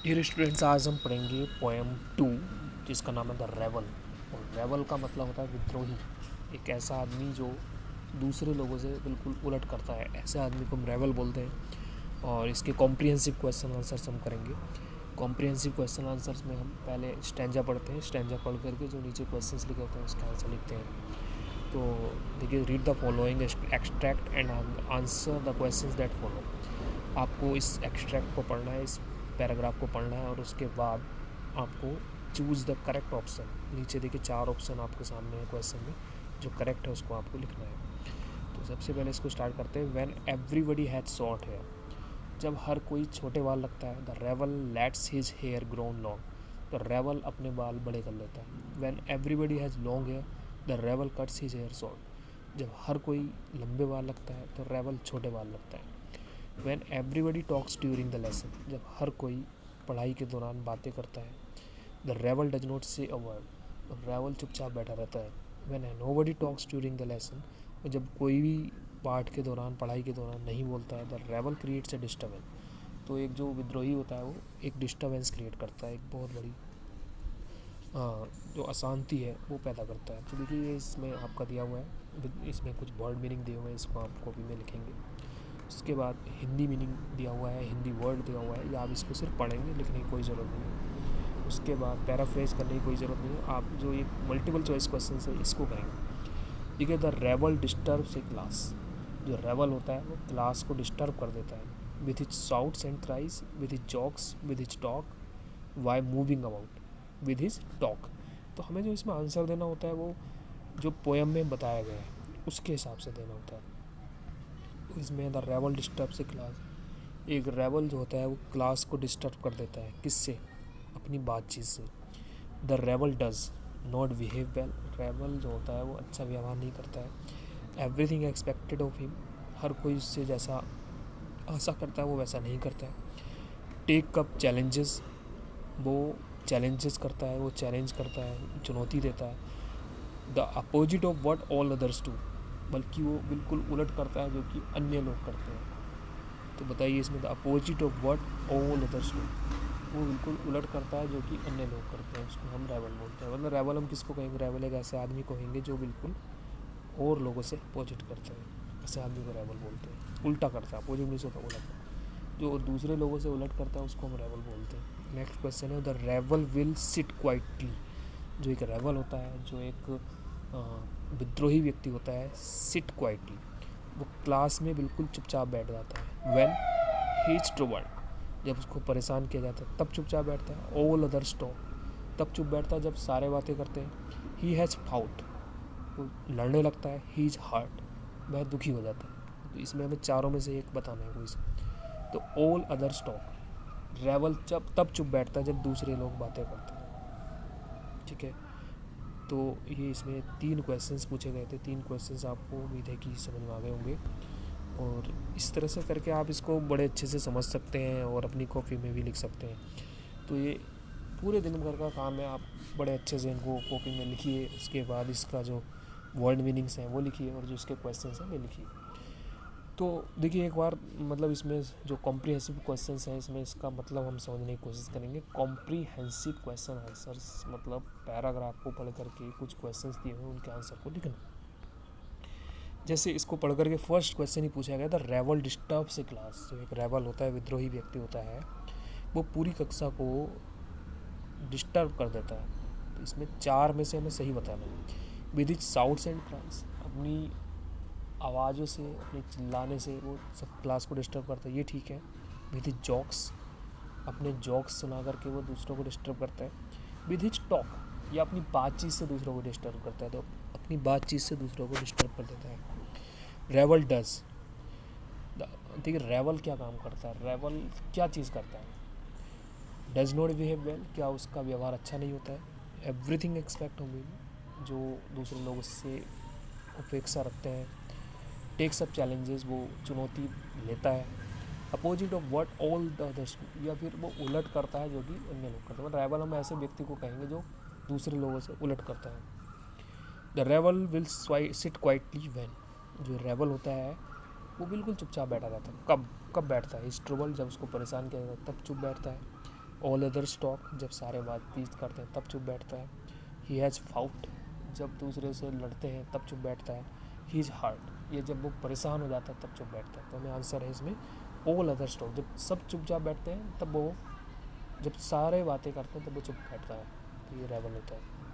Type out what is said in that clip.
Dear students, आज हम पढ़ेंगे पोएम 2 जिसका नाम है द रेवल। और रेवल का मतलब होता है विद्रोही, एक ऐसा आदमी जो दूसरे लोगों से बिल्कुल उलट करता है, ऐसे आदमी को हम रेवल बोलते हैं। और इसके कॉम्प्रिहेंसिव क्वेश्चन आंसर्स हम करेंगे। कॉम्प्रिहेंसिव क्वेश्चन आंसर्स में हम पहले स्टैंजा पढ़ते हैं, स्टैंजा पढ़ करके जो नीचे क्वेश्चंस लिखे होते हैं उसके आंसर लिखते हैं। तो देखिए, read the following extract and answer the questions that follow. आपको इस एक्सट्रैक्ट को पढ़ना है, इस पैराग्राफ को पढ़ना है और उसके बाद आपको चूज़ द करेक्ट ऑप्शन। नीचे देखिए 4 ऑप्शन आपके सामने है क्वेश्चन में, जो करेक्ट है उसको आपको लिखना है। तो सबसे पहले इसको स्टार्ट करते हैं। When everybody has short hair, जब हर कोई छोटे बाल लगता है। द रेवल lets his hair grown long, तो रेवल अपने बाल बड़े कर लेता है। When everybody has long hair, the रेवल कट्स हिज हेयर शॉर्ट, जब हर कोई लंबे बाल लगता है तो रेवल छोटे बाल लगता है। When everybody talks during the lesson, जब हर कोई पढ़ाई के दौरान बातें करता है। द रेवल डज नॉट से अ वर्ड, रेवल चुपचाप बैठा रहता है। When nobody talks during the lesson, जब कोई भी पाठ के दौरान, पढ़ाई के दौरान नहीं बोलता है। द रेवल क्रिएट्स ए डिस्टर्बेंस, तो एक जो विद्रोही होता है वो एक डिस्टर्बेंस क्रिएट करता है, एक बहुत बड़ी जो अशांति है वो पैदा करता है। तो देखिए, ये इसमें आपका दिया हुआ है, इसमें कुछ वर्ड मीनिंग दिए हुए हैं, इसको आप कॉपी में लिखेंगे। उसके बाद हिंदी मीनिंग दिया हुआ है, हिंदी वर्ड दिया हुआ है, या आप इसको सिर्फ पढ़ेंगे, लिखने की कोई ज़रूरत नहीं है। उसके बाद पैराफ्रेज करने की कोई ज़रूरत नहीं है, आप जो एक मल्टीपल चॉइस क्वेश्चन है इसको करेंगे। ठीक है। द रेवल डिस्टर्ब्स ए क्लास, जो रेवल होता है वो क्लास को डिस्टर्ब कर देता है। With his shouts and cries, with his jokes, with his talk, by moving about, with his talk. तो हमें जो इसमें आंसर देना होता है वो जो पोएम में बताया गया है उसके हिसाब से देना होता है। तो इसमें द रेवल डिस्टर्ब्स ए क्लास, एक रेवल जो होता है वो क्लास को डिस्टर्ब कर देता है। किससे? अपनी बातचीत से। The रेवल does not behave well, रेवल जो होता है वो अच्छा व्यवहार नहीं करता है। एवरीथिंग एक्सपेक्टेड ऑफ हिम, हर कोई उससे जैसा आशा करता है वो वैसा नहीं करता है। टेक अप चैलेंजेस, वो चैलेंजेस करता है, वो चैलेंज करता है, चुनौती देता है। The opposite of what all others do, बल्कि वो बिल्कुल उलट करता है जो कि अन्य लोग करते हैं। तो बताइए इसमें the opposite of what all others do, वो बिल्कुल उलट करता है जो कि अन्य लोग करते हैं, उसको हम रेवल बोलते हैं। मतलब रेवल हम किसको कहेंगे? रेवल एक ऐसे आदमी को कहेंगे जो बिल्कुल और लोगों से अपोजिट करते हैं, ऐसे आदमी को रेवल बोलते हैं। उल्टा करता है, अपोजिट नहीं होता, उलट, जो दूसरे लोगों से उलट करता है उसको हम रेवल बोलते हैं। नेक्स्ट क्वेश्चन है, द रेवल विल सिट क्वाइटली, जो एक रेवल होता है, जो एक विद्रोही व्यक्ति होता है, सिट क्वाइटली, वो क्लास में बिल्कुल चुपचाप बैठ जाता है। व्हेन ही इज ट्रबल्ड, जब उसको परेशान किया जाता है तब चुपचाप बैठता है। ऑल अदर स्टॉप, तब चुप बैठता है जब सारे बातें करते हैं। ही हैज़ फाउट, वो लड़ने लगता है। ही इज हार्ट, वह दुखी हो जाता है। तो इसमें हमें चारों में से एक बताना है कोई सा। तो ऑल अदर स्टॉप, रेवल जब तब चुप बैठता है जब दूसरे लोग बातें करते हैं। ठीक है। तो ये इसमें 3 क्वेश्चंस पूछे गए थे। 3 क्वेश्चंस आपको उम्मीद है कि समझ में आ गए होंगे, और इस तरह से करके आप इसको बड़े अच्छे से समझ सकते हैं और अपनी कॉपी में भी लिख सकते हैं। तो ये पूरे दिन भर का काम है, आप बड़े अच्छे से इनको कॉपी में लिखिए। उसके बाद इसका जो वर्ड मीनिंग्स हैं वो लिखिए, और जो इसके क्वेश्चंस हैं वो लिखिए। तो देखिए, एक बार मतलब इसमें जो कॉम्प्रिहेंसिव क्वेश्चंस हैं इसमें इसका मतलब हम समझने की कोशिश करेंगे। कॉम्प्रिहेंसिव क्वेश्चन आंसर्स मतलब पैराग्राफ को पढ़ करके कुछ क्वेश्चंस दिए हुए उनके आंसर को लिखना। जैसे इसको पढ़ करके फर्स्ट क्वेश्चन ही पूछा गया था, रेवल डिस्टर्ब्स ए क्लास, जो एक रेवल होता है, विद्रोही व्यक्ति होता है, वो पूरी कक्षा को डिस्टर्ब कर देता है। तो इसमें 4 में से हमें सही बताना है। With is shouts and cries, अपनी आवाज़ों से, अपने चिल्लाने से वो सब क्लास को डिस्टर्ब करता है, ये ठीक है। विद हिज जॉक्स, अपने जॉक्स सुना करके वो दूसरों को डिस्टर्ब करता है। विद हिज टॉक, या अपनी बातचीत से दूसरों को डिस्टर्ब करता है, तो अपनी बातचीत से दूसरों को डिस्टर्ब कर देता है। रेवल डज, देखिए रेवल क्या काम करता है, रेवल क्या चीज़ करता है। डज नॉट बिहेव वेल, क्या उसका व्यवहार अच्छा नहीं होता है। एवरीथिंग एक्सपेक्ट हो मी, जो दूसरे लोग उससे अपेक्षा रखते हैं। टेक्स अप चैलेंजेस, वो चुनौती लेता है। Opposite of what all the others, या फिर वो उलट करता है जो कि अन्य लोग करते हैं। मतलब रेवल हम ऐसे व्यक्ति को कहेंगे जो दूसरे लोगों से उलट करता है। द रेवल विल सिट क्वाइटली व्हेन, जो रेवल होता है वो बिल्कुल चुपचाप बैठा रहता है। कब कब बैठता है? इस ट्रबल, जब उसको परेशान किया जाता है तब चुप बैठता है। ऑल अदर स्टॉक, जब सारे बातचीत करते हैं तब चुप बैठता है। ही हैज़ फाउट, जब दूसरे से लड़ते हैं तब चुप बैठता है। ही इज़ हार्ट, ये जब वो परेशान हो जाता है तब चुप बैठता है। तो हमें आंसर है इसमें ऑल अदर स्टॉक, जब सब चुपचाप बैठते हैं तब वो, जब सारे बातें करते हैं तब वो चुप बैठता है, तो ये रेबल होता है।